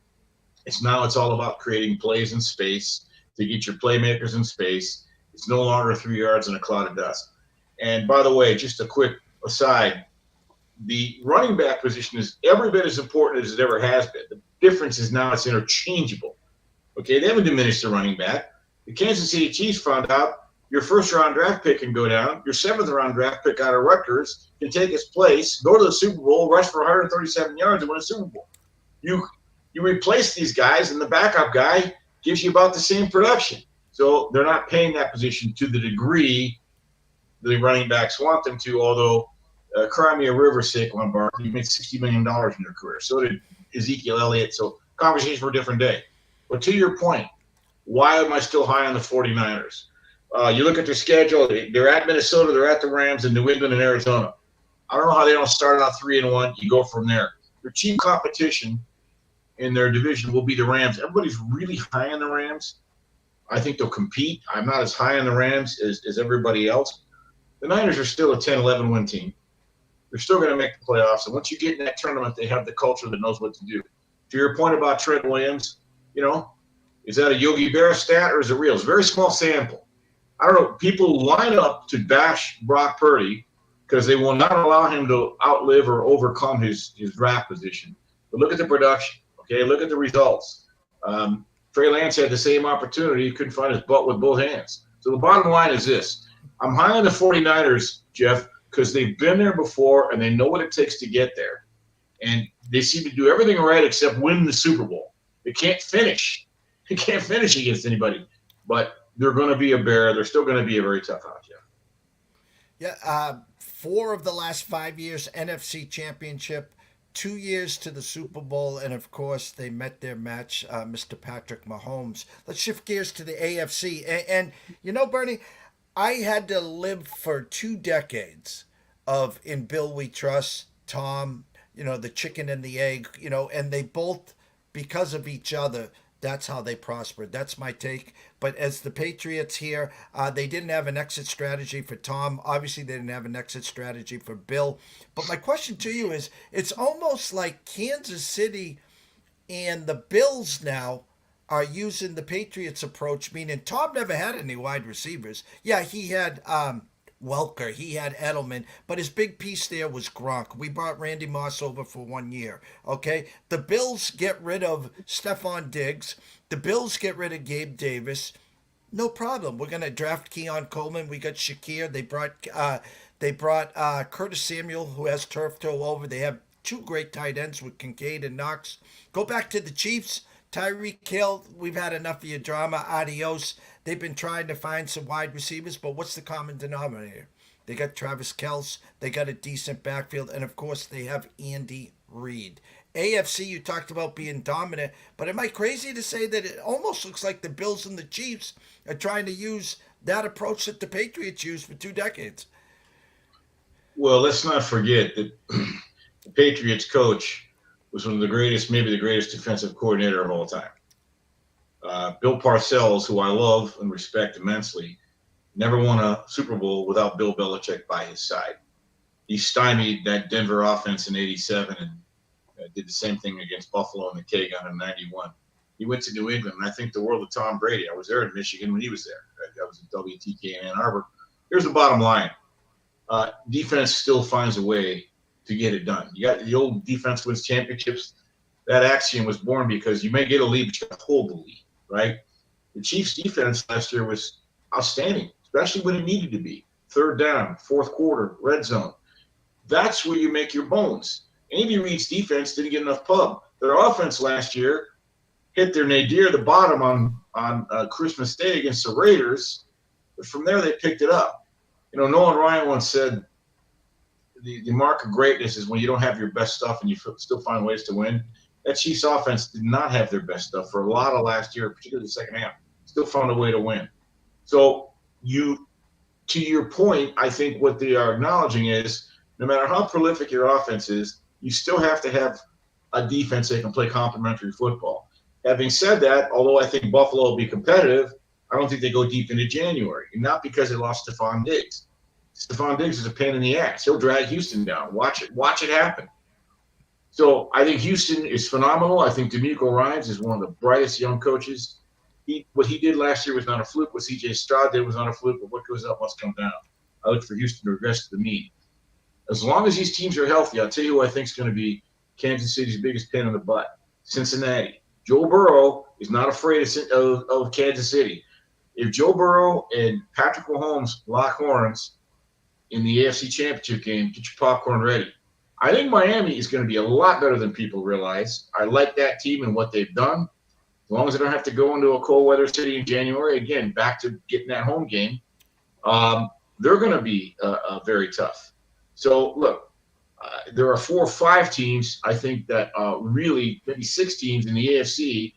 It's all about creating plays in space to get your playmakers in space. It's no longer 3 yards in a cloud of dust. And by the way, just a quick aside, the running back position is every bit as important as it ever has been. The difference is now it's interchangeable. Okay, they haven't diminished the running back. The Kansas City Chiefs found out your first-round draft pick can go down. Your seventh-round draft pick out of Rutgers can take its place, go to the Super Bowl, rush for 137 yards, and win a Super Bowl. You replace these guys, and the backup guy gives you about the same production. So they're not paying that position to the degree the running backs want them to, although cry me a river, Saquon Barkley. You made $60 million in your career. So did Ezekiel Elliott. So conversation for a different day. But to your point, why am I still high on the 49ers? You look at their schedule. They're at Minnesota. They're at the Rams in New England and Arizona. I don't know how they don't start out 3-1. You go from there. Their chief competition in their division will be the Rams. Everybody's really high on the Rams. I think they'll compete. I'm not as high on the Rams as everybody else. The Niners are still a 10-11 win team. They're still going to make the playoffs. And once you get in that tournament, they have the culture that knows what to do. To your point about Trent Williams, is that a Yogi Berra stat or is it real? It's a very small sample. I don't know. People line up to bash Brock Purdy because they will not allow him to outlive or overcome his draft position. But look at the production. Okay, look at the results. Trey Lance had the same opportunity. He couldn't find his butt with both hands. So the bottom line is this. I'm high on the 49ers, Jeff, because they've been there before and they know what it takes to get there. And they seem to do everything right except win the Super Bowl. They can't finish. They can't finish against anybody. But they're going to be a bear. They're still going to be a very tough out, Jeff. Yeah, 4 of the last 5 years, NFC Championship, 2 years to the Super Bowl, and of course they met their match, Mr. Patrick Mahomes. Let's shift gears to the AFC. And Bernie, I had to live for 2 decades of In Bill We Trust, Tom, the chicken and the egg, and they both, because of each other, that's how they prospered. That's my take. But as the Patriots here, they didn't have an exit strategy for Tom. Obviously, they didn't have an exit strategy for Bill. But my question to you is, it's almost like Kansas City and the Bills now are using the Patriots approach, meaning Tom never had any wide receivers. Yeah, he had Welker, he had Edelman, but his big piece there was Gronk. We brought Randy Moss over for 1 year, okay? The Bills get rid of Stephon Diggs. The Bills get rid of Gabe Davis. No problem. We're gonna draft Keon Coleman. We got Shakir. They brought Curtis Samuel, who has turf toe over. They have two great tight ends with Kincaid and Knox. Go back to the Chiefs. Tyreek Hill. We've had enough of your drama. Adios. They've been trying to find some wide receivers, but what's the common denominator? They got Travis Kelce. They got a decent backfield, and of course they have Andy Reid. AFC, you talked about being dominant, but am I crazy to say that it almost looks like the Bills and the Chiefs are trying to use that approach that the Patriots used for 2 decades? Well, let's not forget that the Patriots coach was one of the greatest, maybe the greatest defensive coordinator of all time. Bill Parcells, who I love and respect immensely, never won a Super Bowl without Bill Belichick by his side. He stymied that Denver offense in '87 and did the same thing against Buffalo and the K-Gun in '91. He went to New England, and I think the world of Tom Brady. I was there in Michigan when he was there. I was at WTK in Ann Arbor. Here's the bottom line. Defense still finds a way to get it done. You got the old defense wins championships. That axiom was born because you may get a lead, but you got to hold the lead, right? The Chiefs' defense last year was outstanding, especially when it needed to be. Third down, fourth quarter, red zone. That's where you make your bones. Andy Reid's defense didn't get enough pub. Their offense last year hit their nadir at the bottom on Christmas Day against the Raiders, but from there they picked it up. You know, Nolan Ryan once said the mark of greatness is when you don't have your best stuff and you still find ways to win. That Chiefs offense did not have their best stuff for a lot of last year, particularly the second half. Still found a way to win. So to your point, I think what they are acknowledging is no matter how prolific your offense is, you still have to have a defense that can play complementary football. Having said that, although I think Buffalo will be competitive, I don't think they go deep into January. And not because they lost Stephon Diggs. Stephon Diggs is a pain in the ass. He'll drag Houston down. Watch it happen. So I think Houston is phenomenal. I think D'Amico Ryans is one of the brightest young coaches. What he did last year was not a fluke. What C.J. Stroud did was not a fluke. But what goes up must come down. I look for Houston to regress to the mean. As long as these teams are healthy, I'll tell you who I think is going to be Kansas City's biggest pain in the butt. Cincinnati. Joe Burrow is not afraid of Kansas City. If Joe Burrow and Patrick Mahomes lock horns in the AFC Championship game, get your popcorn ready. I think Miami is going to be a lot better than people realize. I like that team and what they've done. As long as they don't have to go into a cold weather city in January, again, back to getting that home game, they're going to be very tough. So, look, there are 4 or 5 teams, I think, that really, maybe 6 teams in the AFC.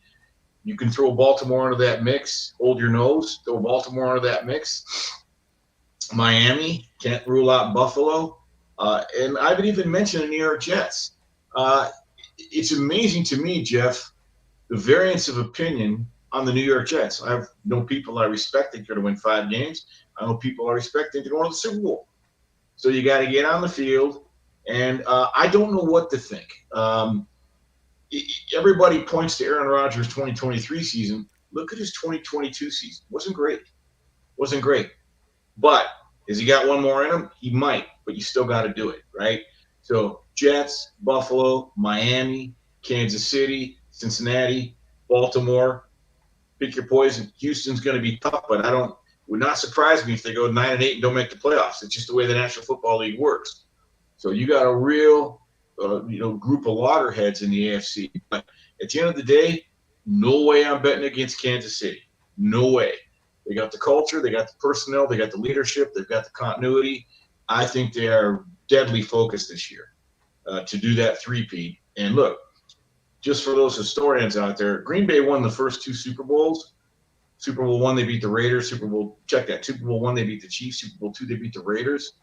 You can throw Baltimore into that mix, hold your nose, throw Baltimore into that mix. Miami, can't rule out Buffalo. And I would even mention the New York Jets. It's amazing to me, Jeff, the variance of opinion on the New York Jets. I know people I respect think they're going to win 5 games. I know people I respect think they're going to the Super Bowl. So you got to get on the field, and I don't know what to think. Everybody points to Aaron Rodgers' 2023 season. Look at his 2022 season. Wasn't great. But has he got one more in him? He might, but you still got to do it, right? So Jets, Buffalo, Miami, Kansas City, Cincinnati, Baltimore. Pick your poison. Houston's going to be tough, but would not surprise me if they go 9-8 and don't make the playoffs. It's just the way the National Football League works. So you got a real, group of loggerheads in the AFC. But at the end of the day, no way I'm betting against Kansas City. No way. They got the culture, they got the personnel, they got the leadership, they've got the continuity. I think they are deadly focused this year to do that three-peat. And look, just for those historians out there, Green Bay won the first 2 Super Bowls. Super Bowl I, they beat the Raiders. Super Bowl I, they beat the Chiefs. Super Bowl II, they beat the Raiders.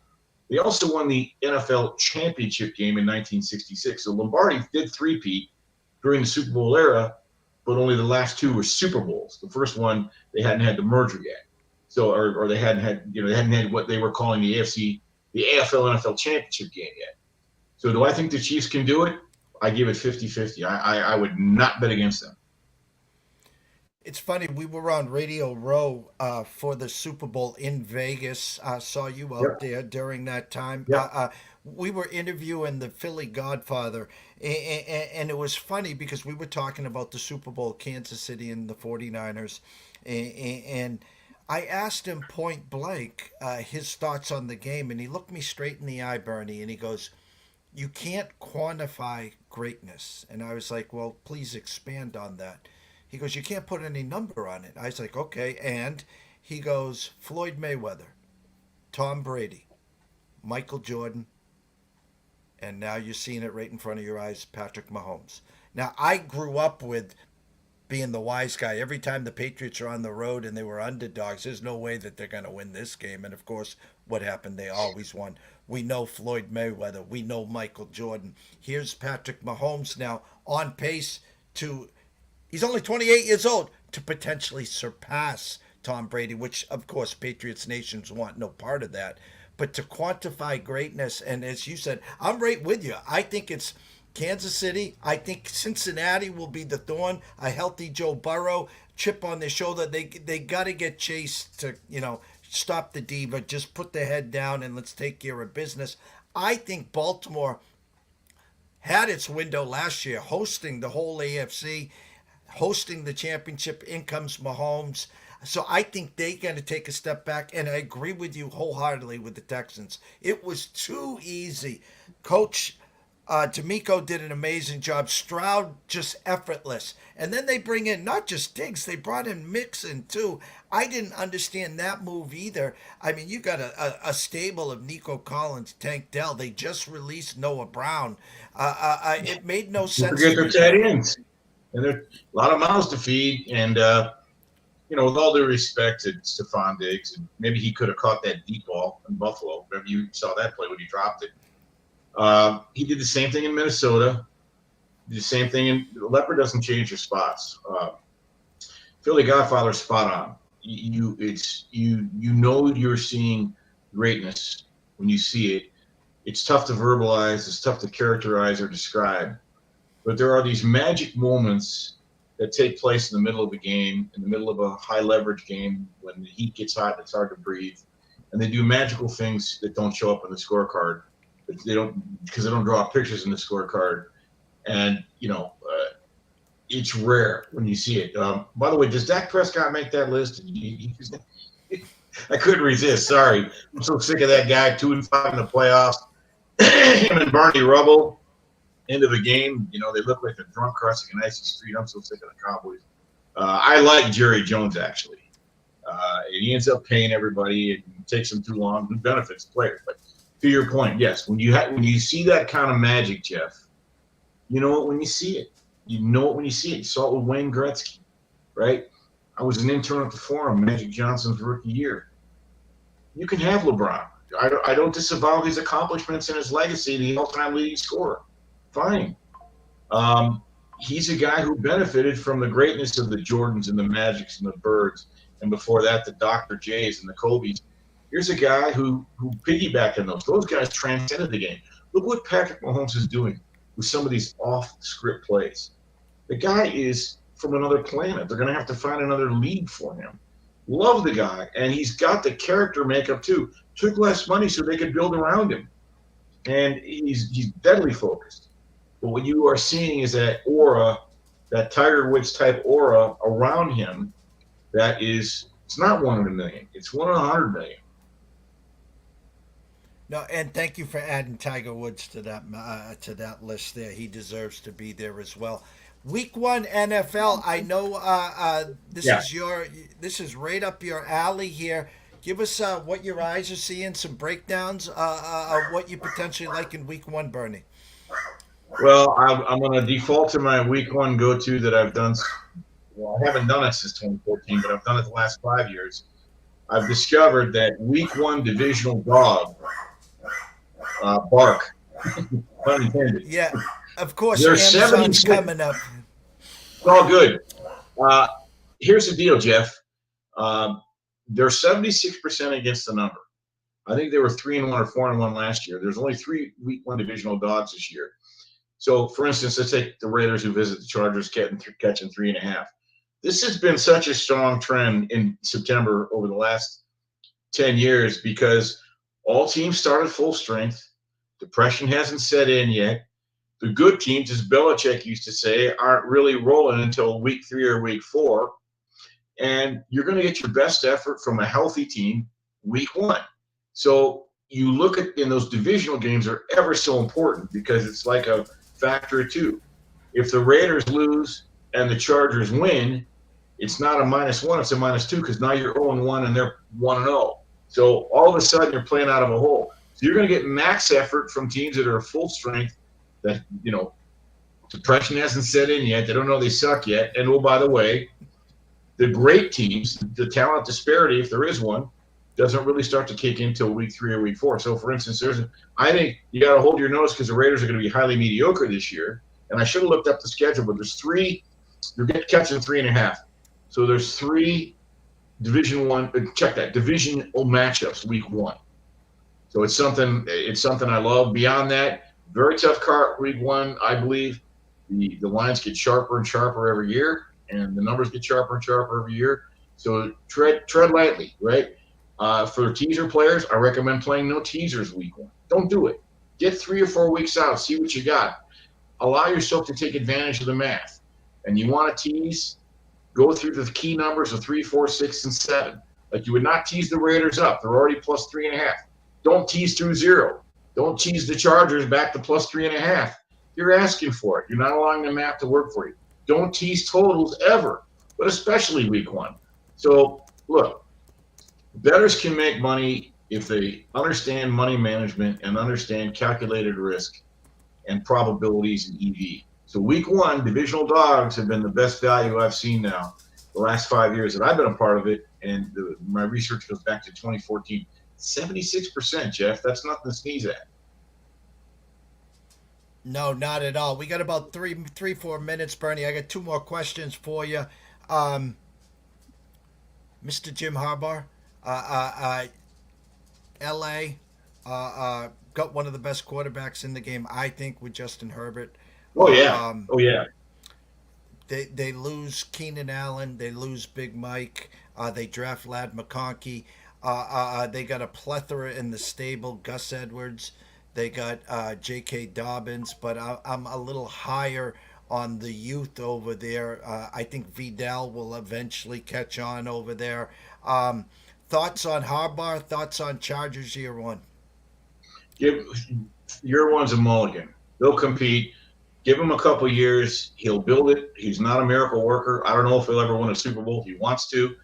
They also won the NFL championship game in 1966. So Lombardi did three-peat during the Super Bowl era, but only the last 2 were Super Bowls. The first one, they hadn't had the merger yet. So, or they hadn't had what they were calling the AFL NFL championship game yet. So do I think the Chiefs can do it? I give it 50-50. I would not bet against them. It's funny, we were on Radio Row for the Super Bowl in Vegas. I saw you out there during that time. We were interviewing the Philly Godfather, and it was funny because we were talking about the Super Bowl, Kansas City and the 49ers, and I asked him point blank his thoughts on the game, and he looked me straight in the eye, Bernie, and he goes, "You can't quantify greatness." And I was like, "Well, please expand on that." He goes, "You can't put any number on it." I was like, "Okay." And he goes, "Floyd Mayweather, Tom Brady, Michael Jordan, and now you're seeing it right in front of your eyes, Patrick Mahomes." Now, I grew up with being the wise guy. Every time the Patriots are on the road and they were underdogs, there's no way that they're going to win this game. And of course, what happened? They always won. We know Floyd Mayweather. We know Michael Jordan. Here's Patrick Mahomes now on pace to, he's only 28 years old, to potentially surpass Tom Brady, which of course Patriots nations want no part of that. But to quantify greatness, and as you said, I'm right with you. I think it's Kansas City. I think Cincinnati will be the thorn. A healthy Joe Burrow, chip on their shoulder. They got to get Chase to, stop the diva. Just put their head down and let's take care of business. I think Baltimore had its window last year, hosting the whole AFC, hosting the championship. In comes Mahomes. So I think they're going to take a step back, and I agree with you wholeheartedly with the Texans. It was too easy. Coach D'Amico did an amazing job. Stroud just effortless. And then they bring in not just Diggs, they brought in Mixon too. I didn't understand that move either. I mean, you got a stable of Nico Collins, Tank Dell. They just released Noah Brown. It made no sense. Forget their tight ends. And there are a lot of mouths to feed. And, with all due respect to Stephon Diggs, and maybe he could have caught that deep ball in Buffalo. Remember you saw that play when he dropped it. He did the same thing in Minnesota. Did the same thing in Leopard doesn't change your spots. Philly Godfather's spot on. You know you're seeing greatness when you see it. It's tough to verbalize. It's tough to characterize or describe. But there are these magic moments that take place in the middle of a game, in the middle of a high leverage game, when the heat gets hot, it's hard to breathe, and they do magical things that don't show up on the scorecard. They don't, because they don't draw pictures in the scorecard, and it's rare when you see it. By the way, does Dak Prescott make that list? I couldn't resist. Sorry, I'm so sick of that guy. 2-5 in the playoffs. Him and Barney Rubble. End of the game, they look like a drunk crossing an icy street. I'm so sick of the Cowboys. I like Jerry Jones, actually. He ends up paying everybody. It takes him too long. It benefits players. But to your point, yes, when you see that kind of magic, Jeff, you know it when you see it. You know it when you see it. You saw it with Wayne Gretzky, right? I was an intern at the Forum, Magic Johnson's rookie year. You can have LeBron. I don't disavow his accomplishments and his legacy, the all-time leading scorer. Fine. He's a guy who benefited from the greatness of the Jordans and the Magics and the Birds, and before that, the Dr. J's and the Kobe's. Here's a guy who piggybacked on those. Those guys transcended the game. Look what Patrick Mahomes is doing with some of these off-script plays. The guy is from another planet. They're going to have to find another league for him. Love the guy, and he's got the character makeup too. Took less money so they could build around him, and he's deadly focused. But what you are seeing is that aura, that Tiger Woods type aura around him. That is, it's not 1 in a million. It's 1 in 100 million. No, and thank you for adding Tiger Woods to that list there. He deserves to be there as well. Week 1 NFL. I know this is right up your alley here. Give us what your eyes are seeing, some breakdowns of what you potentially like in Week 1, Bernie. Well, I'm going to default to my Week 1 go-to that I've done. Well, I haven't done it since 2014, but I've done it the last 5 years. I've discovered that Week 1 divisional dog, bark, pun intended. Yeah, of course. There's Amazon's coming up. It's all good. Here's the deal, Jeff. They're 76% against the number. I think they were 3-1 or 4-1 last year. There's only 3 Week 1 divisional dogs this year. So, for instance, let's take the Raiders who visit the Chargers catching 3.5. This has been such a strong trend in September over the last 10 years because all teams started full strength. Depression hasn't set in yet. The good teams, as Belichick used to say, aren't really rolling until Week 3 or Week 4. and you're going to get your best effort from a healthy team week one. So you look at, in those divisional games are ever so important because it's like a factor of two. If the Raiders lose and the Chargers win, it's not a -1, it's a -2 because now you're 0-1 and they're 1-0. So all of a sudden you're playing out of a hole. So you're going to get max effort from teams that are full strength that, depression hasn't set in yet. They don't know they suck yet. And, oh, by the way, the great teams, the talent disparity, if there is one, doesn't really start to kick in until week 3 or week 4. So, for instance, I think you got to hold your nose because the Raiders are going to be highly mediocre this year. And I should have looked up the schedule, but there's 3. You're catching 3.5. So there's 3 divisional matchups week 1. So it's something I love. Beyond that, very tough card week 1, I believe. The lines get sharper and sharper every year, and the numbers get sharper and sharper every year. So tread lightly, right? For teaser players, I recommend playing no teasers week 1. Don't do it. Get 3 or 4 weeks out. See what you got. Allow yourself to take advantage of the math. And you want to tease, go through the key numbers of 3, 4, 6, and 7. Like you would not tease the Raiders up. They're already plus 3.5. Don't tease through 0. Don't tease the Chargers back to plus 3.5. You're asking for it. You're not allowing the math to work for you. Don't tease totals ever, but especially week 1. So, look, bettors can make money if they understand money management and understand calculated risk and probabilities and EV. So week 1, divisional dogs have been the best value I've seen now the last 5 years that I've been a part of it, and my research goes back to 2014. 76%, Jeff. That's nothing to sneeze at. No, not at all. We got about 4 minutes, Bernie. I got 2 more questions for you. Mr. Jim Harbaugh, LA, got one of the best quarterbacks in the game, I think, with Justin Herbert. Oh, yeah. They lose Keenan Allen. They lose Big Mike. They draft Lad McConkey. They got a plethora in the stable. Gus Edwards. They got J.K. Dobbins. But I'm a little higher on the youth over there. I think Vidal will eventually catch on over there. Thoughts on Harbaugh? Thoughts on Chargers year 1? Year 1's a mulligan. They'll compete. Give him a couple years. He'll build it. He's not a miracle worker. I don't know if he'll ever win a Super Bowl. He wants to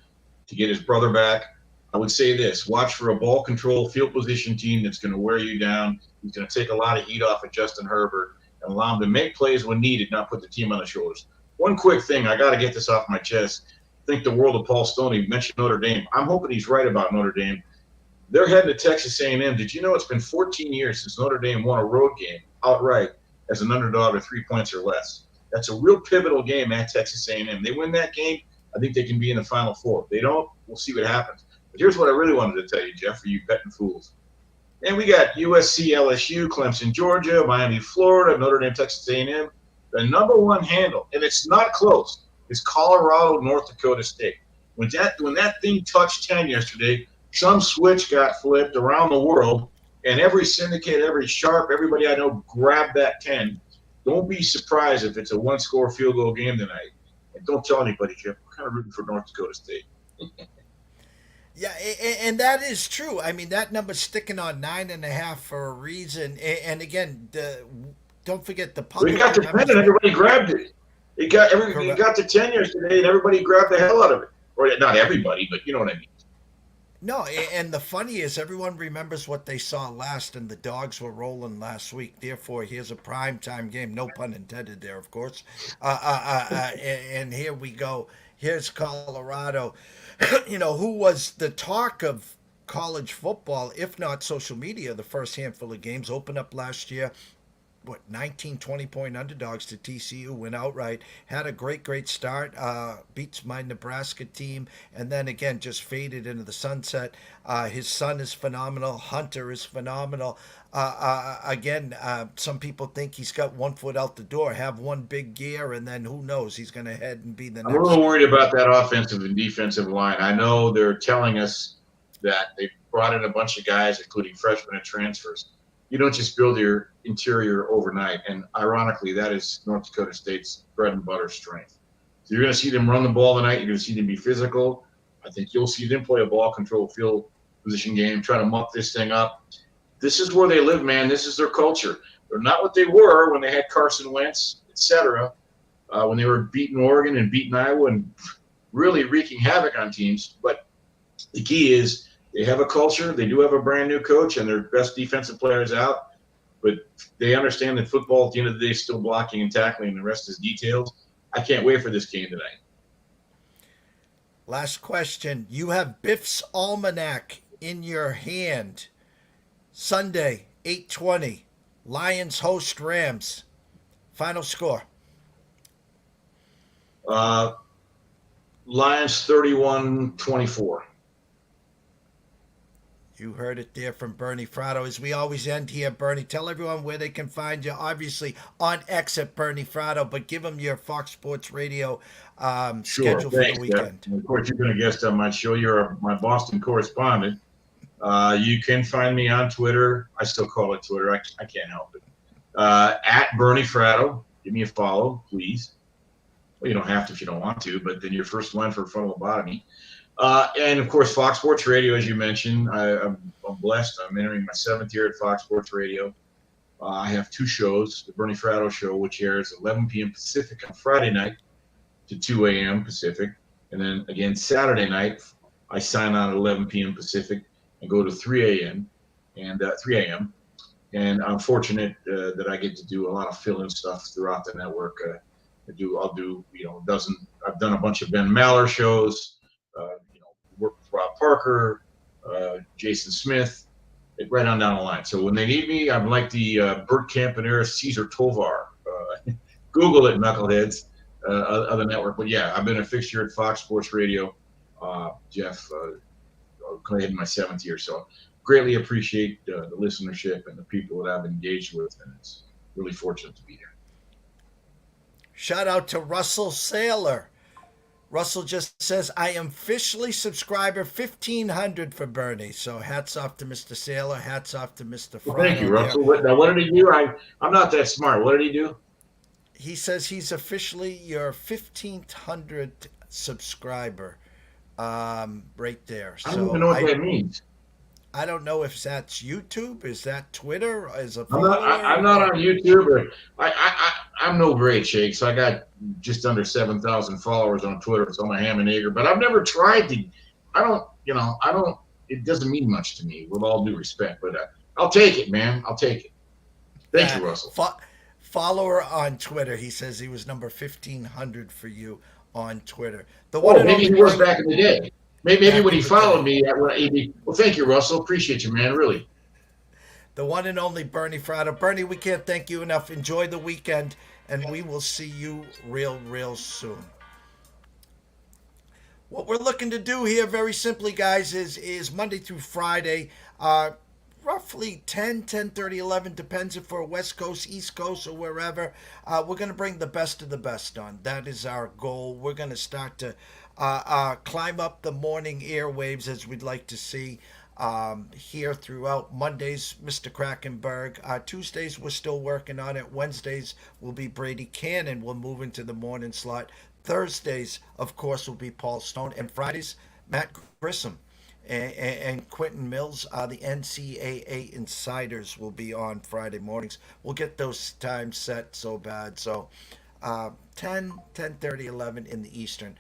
get his brother back. I would say this. Watch for a ball control, field position team that's going to wear you down. He's going to take a lot of heat off of Justin Herbert and allow him to make plays when needed, not put the team on his shoulders. One quick thing. I got to get this off my chest. Think the world of Paul Stoney. You mentioned Notre Dame. I'm hoping he's right about Notre Dame. They're heading to Texas A&M. Did you know it's been 14 years since Notre Dame won a road game outright as an underdog of 3 points or less? That's a real pivotal game at Texas A&M. They win that game, I think they can be in the Final Four. If they don't, we'll see what happens. But here's what I really wanted to tell you, Jeff, for you betting fools. And we got USC, LSU, Clemson, Georgia, Miami, Florida, Notre Dame, Texas A&M. The number 1 handle, and it's not close, is Colorado, North Dakota State. When that thing touched 10 yesterday, some switch got flipped around the world, and every syndicate, every sharp, everybody I know grabbed that 10. Don't be surprised if it's a 1-score field goal game tonight. And don't tell anybody, Jeff. We're kind of rooting for North Dakota State. Yeah, and that is true. I mean, that number's sticking on 9.5 for a reason. And again, don't forget the public. We got the 10 and everybody grabbed it. You got the 10 yesterday and everybody grabbed the hell out of it. Or not everybody, but you know what I mean. No, and the funny is everyone remembers what they saw last, and the dogs were rolling last week. Therefore, here's a primetime game. No pun intended there, of course. And here we go. Here's Colorado, who was the talk of college football, if not social media, the first handful of games. Opened up last year. 19, 20-point underdogs to TCU, went outright, had a great start, beats my Nebraska team, and then again just faded into the sunset. His son is phenomenal. Hunter is phenomenal. Some people think he's got 1 foot out the door, have one big year, and then who knows, he's going to head and be the next. I'm a little worried about that offensive and defensive line. I know they're telling us that they've brought in a bunch of guys, including freshmen and transfers. You don't just build your interior overnight. And ironically, that is North Dakota State's bread and butter strength. So you're going to see them run the ball tonight. You're going to see them be physical. I think you'll see them play a ball control field position game, try to muck this thing up. This is where they live, man. This is their culture. They're not what they were when they had Carson Wentz, etc., when they were beating Oregon and beating Iowa and really wreaking havoc on teams. But the key is they have a culture. They do have a brand new coach and their best defensive players out. But they understand that football, at the end of the day, is still blocking and tackling, and the rest is details. I can't wait for this game tonight. Last question. You have Biff's Almanac in your hand. Sunday, 8:20. Lions host Rams. Final score. Lions 31-24. You heard it there from Berne Fratto. As we always end here, Bernie, tell everyone where they can find you. Obviously on X at Berne Fratto, but give them your Fox Sports Radio schedule for the weekend. Jeff. Of course, you've been a guest on my show. You're my Boston correspondent. You can find me on Twitter. I still call it Twitter. I can't help it. At Berne Fratto. Give me a follow, please. Well, you don't have to if you don't want to, but then your first line for frontal lobotomy. And, of course, Fox Sports Radio, as you mentioned. I'm blessed. I'm entering my 7th year at Fox Sports Radio. I have 2 shows, the Berne Fratto Show, which airs 11 p.m. Pacific on Friday night to 2 a.m. Pacific. And then, again, Saturday night, I sign on at 11 p.m. Pacific and go to 3 a.m. And I'm fortunate that I get to do a lot of fill-in stuff throughout the network. I've done a bunch of Ben Maller shows. Work with Rob Parker, Jason Smith, right on down the line. So when they need me, I'm like the Burt Campanera, Cesar Tovar. Google it, knuckleheads, of the network. But yeah, I've been a fixture at Fox Sports Radio, Jeff, going ahead in my 7th year. So greatly appreciate the listenership and the people that I've engaged with, and it's really fortunate to be here. Shout out to Russell Saylor. Russell just says, I am officially subscriber 1,500 for Bernie. So hats off to Mr. Saylor. Hats off to Mr. Fratto. Thank you, Russell. Now, what did he do? I'm not that smart. What did he do? He says he's officially your 1,500 subscriber right there. I don't even know what that means. I don't know if that's YouTube. Is that Twitter? I'm not on YouTube. I'm no great shake, so I got just under 7,000 followers on Twitter. So I'm a ham and egger, but I've never tried to. It doesn't mean much to me, with all due respect. But I'll take it, man. I'll take it. Thank you, Russell. Follower on Twitter. He says he was number 1,500 for you on Twitter. Maybe he was back in the day. Maybe when he followed me, well, thank you, Russell. Appreciate you, man. Really. The one and only Berne Fratto. Bernie, we can't thank you enough. Enjoy the weekend, and we will see you real soon. What we're looking to do here, very simply, guys, is Monday through Friday, roughly 10:30, 11, depends if we're West Coast, East Coast, or wherever. We're going to bring the best of the best on. That is our goal. We're going to start to climb up the morning airwaves, as we'd like to see here throughout. Mondays, Mr. Krakenberg. Tuesdays, we're still working on it. Wednesdays will be Brady. Kannon will move into the morning slot. Thursdays, of course, will be Paul Stone. And Fridays, Matt Grissom and Quentin Mills. The NCAA Insiders will be on Friday mornings. We'll get those times set so bad. So 10:30, 11 in the Eastern.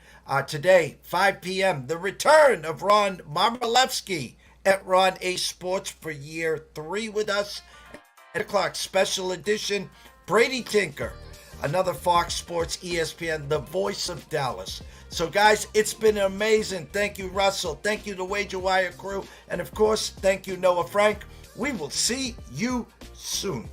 Today, 5 p.m., the return of Ron Marmalewski at Ron A Sports for year 3 with us. 8 o'clock, special edition, Brady Tinker, another Fox Sports ESPN, the voice of Dallas. So, guys, it's been amazing. Thank you, Russell. Thank you, the Wager Wire crew. And, of course, thank you, Noah Frank. We will see you soon.